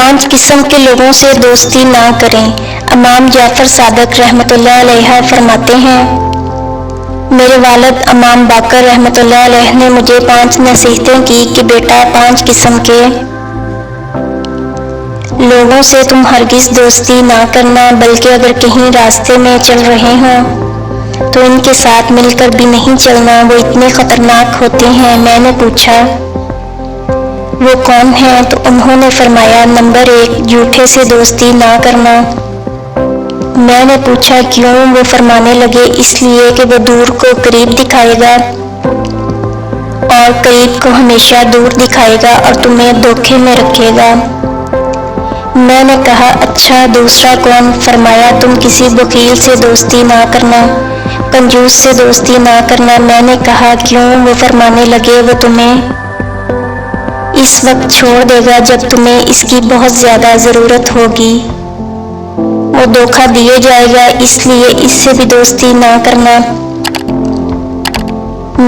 5 قسم کے لوگوں سے دوستی نہ کریں۔ امام جعفر صادق رحمۃ اللہ علیہ فرماتے ہیں، میرے والد امام باقر رحمۃ اللہ علیہ نے مجھے 5 نصیحتیں کی کہ بیٹا 5 قسم کے لوگوں سے تم ہرگز دوستی نہ کرنا، بلکہ اگر کہیں راستے میں چل رہے ہوں تو ان کے ساتھ مل کر بھی نہیں چلنا، وہ اتنے خطرناک ہوتے ہیں۔ میں نے پوچھا وہ کون ہیں؟ تو انہوں نے فرمایا، نمبر 1 جھوٹے سے دوستی نہ کرنا۔ میں نے پوچھا کیوں؟ وہ فرمانے لگے، اس لیے کہ وہ دور کو قریب دکھائے گا اور قریب کو ہمیشہ دور دکھائے گا اور تمہیں دھوکے میں رکھے گا۔ میں نے کہا اچھا دوسرا کون؟ فرمایا تم کسی بخیل سے دوستی نہ کرنا، کنجوس سے دوستی نہ کرنا۔ میں نے کہا کیوں؟ وہ فرمانے لگے، وہ تمہیں اس وقت چھوڑ دے گا جب تمہیں اس کی بہت زیادہ ضرورت ہوگی، وہ دھوکہ دیے جائے گا، اس لیے اس سے بھی دوستی نہ کرنا۔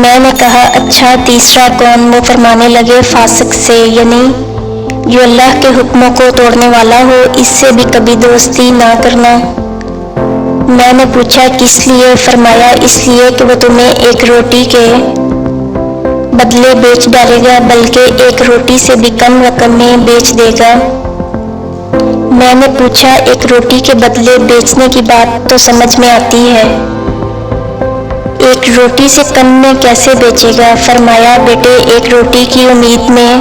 میں نے کہا اچھا تیسرا کون؟ وہ فرمانے لگے فاسق سے، یعنی جو اللہ کے حکموں کو توڑنے والا ہو، اس سے بھی کبھی دوستی نہ کرنا۔ میں نے پوچھا کس لیے؟ فرمایا اس لیے کہ وہ تمہیں ایک روٹی کے بدلے بیچ ڈالے گا، بلکہ ایک روٹی سے بھی کم رقم میں بیچ دے گا۔ میں نے پوچھا ایک روٹی کے بدلے بیچنے کی بات تو سمجھ میں آتی ہے، ایک روٹی سے کم میں کیسے بیچے گا؟ فرمایا بیٹے ایک روٹی کی امید میں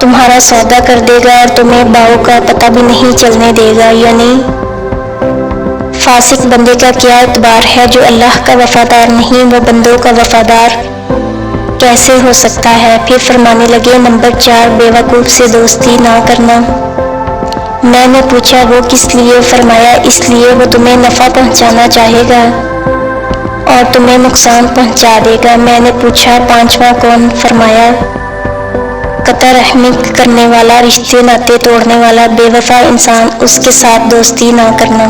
تمہارا سودا کر دے گا اور تمہیں باؤ کا پتہ بھی نہیں چلنے دے گا، یعنی فاسق بندے کا کیا اعتبار ہے؟ جو اللہ کا وفادار نہیں وہ بندوں کا وفادار کیسے ہو سکتا ہے؟ پھر فرمانے لگے نمبر 4 بے وقوف سے دوستی نہ کرنا۔ میں نے پوچھا وہ کس لیے؟ فرمایا اس لیے وہ تمہیں نفع پہنچانا چاہے گا اور تمہیں نقصان پہنچا دے گا۔ میں نے پوچھا 5واں کون؟ فرمایا قطع رحمی کرنے والا، رشتے ناطے توڑنے والا، بے وفا انسان، اس کے ساتھ دوستی نہ کرنا۔